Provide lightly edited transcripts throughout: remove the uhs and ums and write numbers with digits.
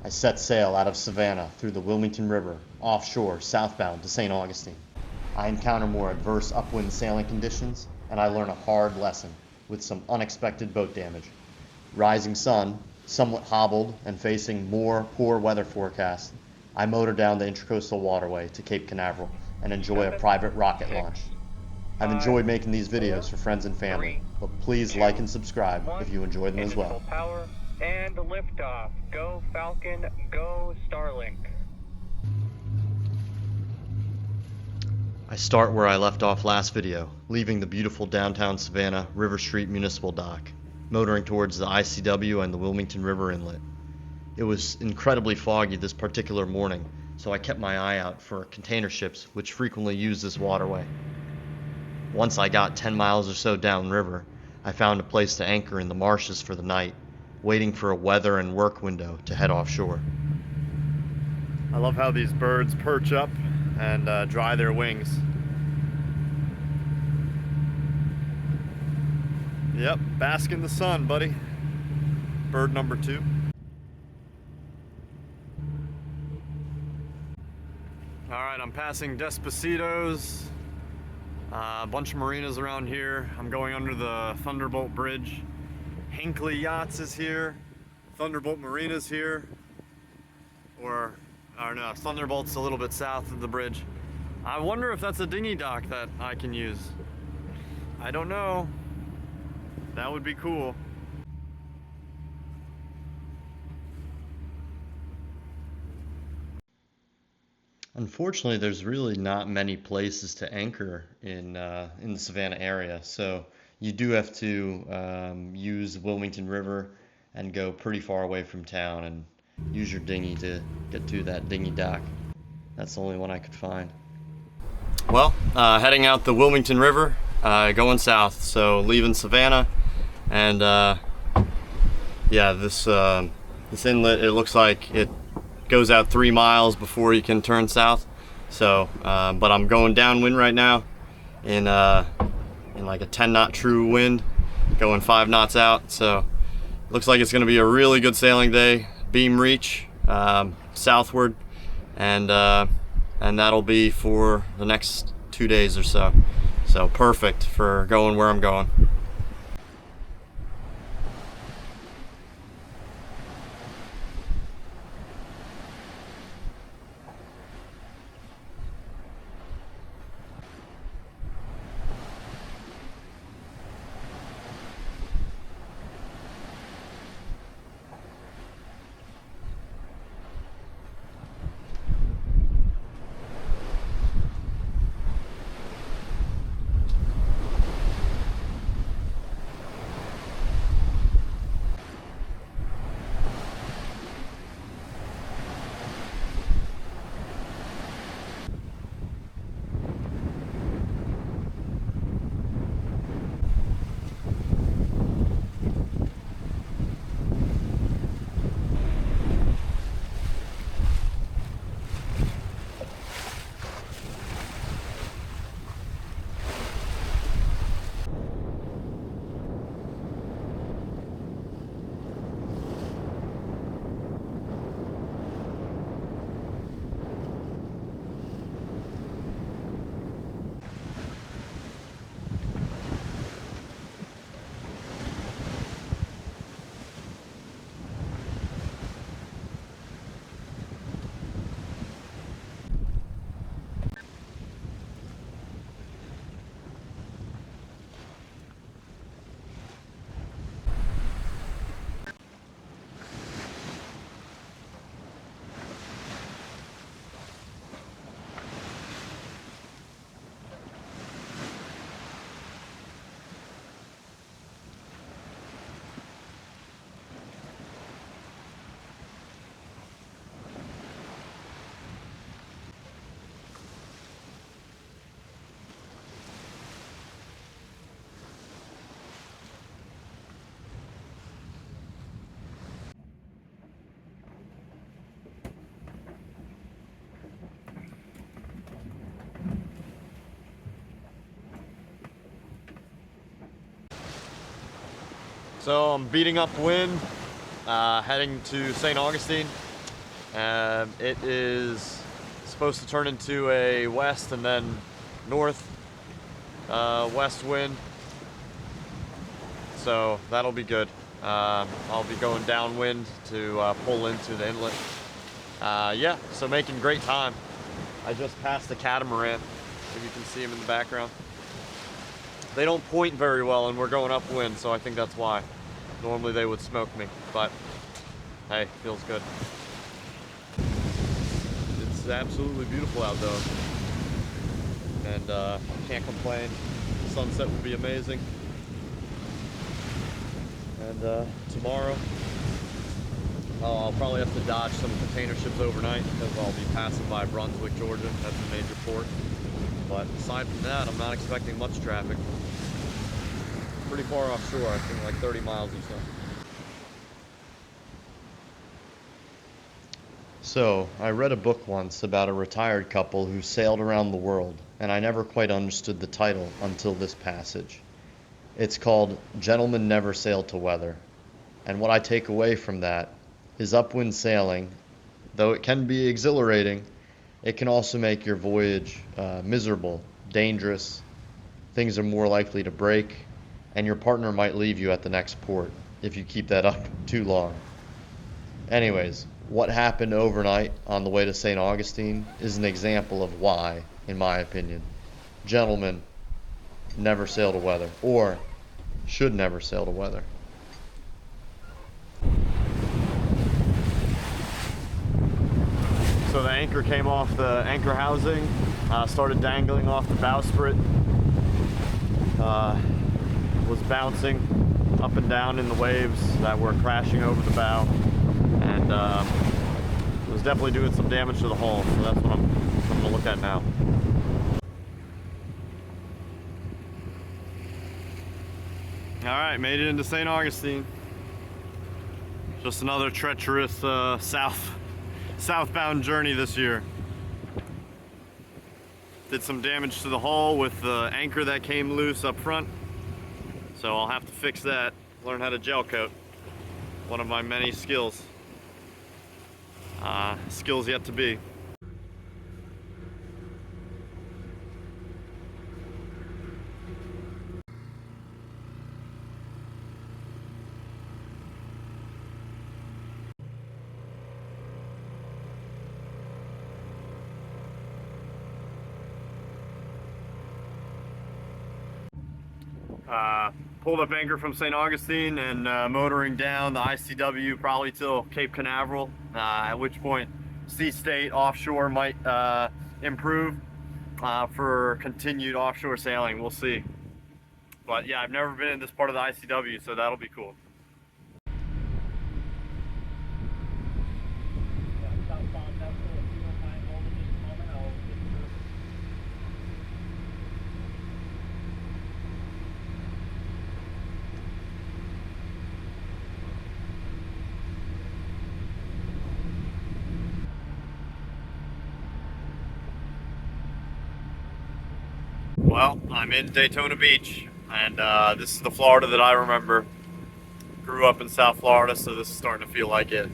I set sail out of Savannah through the Wilmington River, offshore, southbound to St. Augustine. I encounter more adverse upwind sailing conditions, and I learn a hard lesson with some unexpected boat damage. Rising sun, somewhat hobbled and facing more poor weather forecasts, I motor down the Intracoastal Waterway to Cape Canaveral and enjoy a private rocket launch. I've enjoyed making these videos for friends and family, but please like and subscribe if you enjoy them as well. Power and liftoff. Go Falcon, go Starlink. I start where I left off last video, leaving the beautiful downtown Savannah River Street Municipal Dock, motoring towards the ICW and the Wilmington River Inlet. It was incredibly foggy this particular morning, so I kept my eye out for container ships which frequently use this waterway. Once I got 10 miles or so downriver, I found a place to anchor in the marshes for the night, waiting for a weather and work window to head offshore. I love how these birds perch up and dry their wings. Yep, bask in the sun, buddy. Bird number 2. Alright, I'm passing Despacito's. A bunch of marinas around here. I'm going under the Thunderbolt Bridge. Hinckley Yachts is here. Thunderbolt Marina's here. Or no, Thunderbolt's a little bit south of the bridge. I wonder if that's a dinghy dock that I can use. I don't know. That would be cool. Unfortunately, there's really not many places to anchor in the Savannah area, so you do have to use the Wilmington River and go pretty far away from town and use your dinghy to get to that dinghy dock. That's the only one I could find. Well, heading out the Wilmington River, going south, so leaving Savannah, and yeah, this inlet, it looks like it goes out 3 miles before you can turn south. So, but I'm going downwind right now in like a 10 knot true wind, going 5 knots out. So, looks like it's going to be a really good sailing day. Beam reach southward, and that'll be for the next 2 days or so. So perfect for going where I'm going. So I'm beating up wind, heading to St. Augustine. It is supposed to turn into a west and then north west wind, so that'll be good. I'll be going downwind to pull into the inlet. Yeah, so making great time. I just passed the catamaran, if you can see him in the background. They don't point very well, and we're going upwind, so I think that's why. Normally they would smoke me, but hey, feels good. It's absolutely beautiful out though, and can't complain. Sunset will be amazing. And tomorrow, I'll probably have to dodge some container ships overnight because I'll be passing by Brunswick, Georgia. That's a major port. But aside from that, I'm not expecting much traffic. Pretty far offshore, I think like 30 miles or so. So, I read a book once about a retired couple who sailed around the world, and I never quite understood the title until this passage. It's called Gentlemen Never Sail to Weather. And what I take away from that is upwind sailing, though it can be exhilarating, it can also make your voyage miserable, dangerous. Things are more likely to break, and your partner might leave you at the next port if you keep that up too long. Anyways, what happened overnight on the way to St. Augustine is an example of why, in my opinion, gentlemen never sail to weather, or should never sail to weather. So the anchor came off the anchor housing, started dangling off the bowsprit, was bouncing up and down in the waves that were crashing over the bow, and was definitely doing some damage to the hull, so that's what I'm going to look at now. Alright, made it into St. Augustine. Just another treacherous southbound journey this year. Did some damage to the hull with the anchor that came loose up front, so I'll have to fix that, learn how to gel coat. One of my many skills. Skills yet to be. Pulled up anchor from St. Augustine and motoring down the ICW probably till Cape Canaveral, at which point sea state offshore might improve for continued offshore sailing. We'll see. But yeah, I've never been in this part of the ICW, so that'll be cool. Well, I'm in Daytona Beach, and this is the Florida that I remember. Grew up in South Florida, so this is starting to feel like it.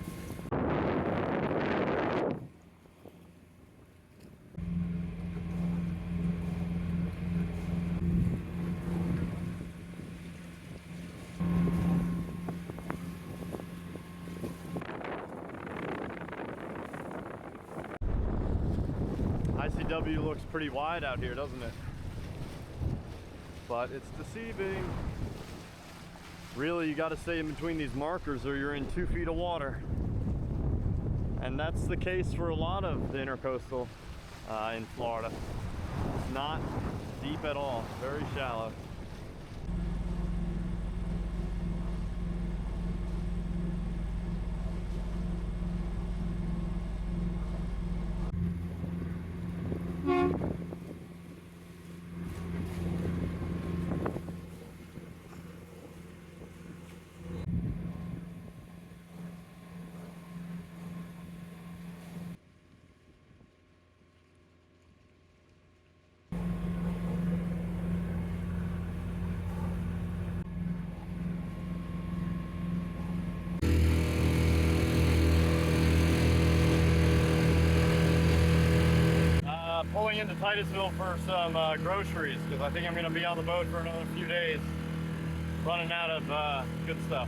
ICW looks pretty wide out here, doesn't it? But it's deceiving. Really, you gotta stay in between these markers or you're in 2 feet of water. And that's the case for a lot of the Intracoastal in Florida. It's not deep at all, very shallow. into Titusville for some groceries because I think I'm going to be on the boat for another few days, running out of good stuff.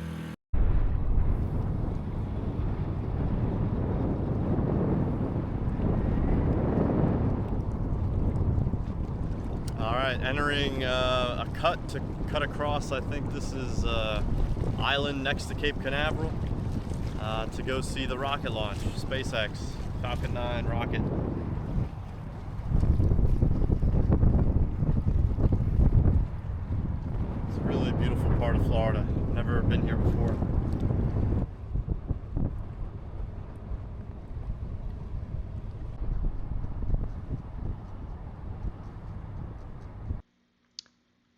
All right, entering a cut to cut across. I think this is island next to Cape Canaveral to go see the rocket launch, SpaceX Falcon 9 rocket. It's a really beautiful part of Florida. Never been here before.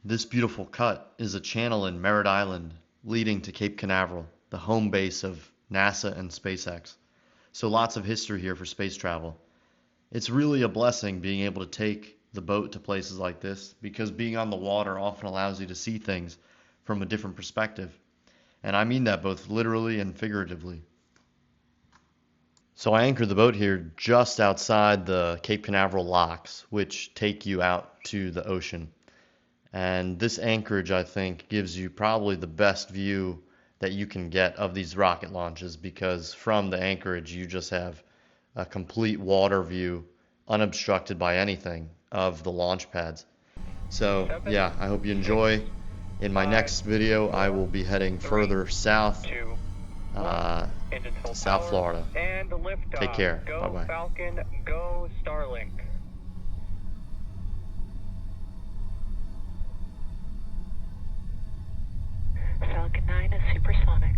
This beautiful cut is a channel in Merritt Island leading to Cape Canaveral, the home base of NASA and SpaceX. So lots of history here for space travel. It's really a blessing being able to take the boat to places like this because being on the water often allows you to see things from a different perspective. And I mean that both literally and figuratively. So I anchored the boat here just outside the Cape Canaveral locks, which take you out to the ocean. And this anchorage, I think, gives you probably the best view that you can get of these rocket launches because from the anchorage you just have a complete water view, unobstructed by anything, of the launch pads. So yeah, I hope you enjoy. In my next video, I will be heading further south to South Florida. And the liftoff. Take care. Go Bye-bye. Falcon, go Starlink. Falcon 9 is supersonic.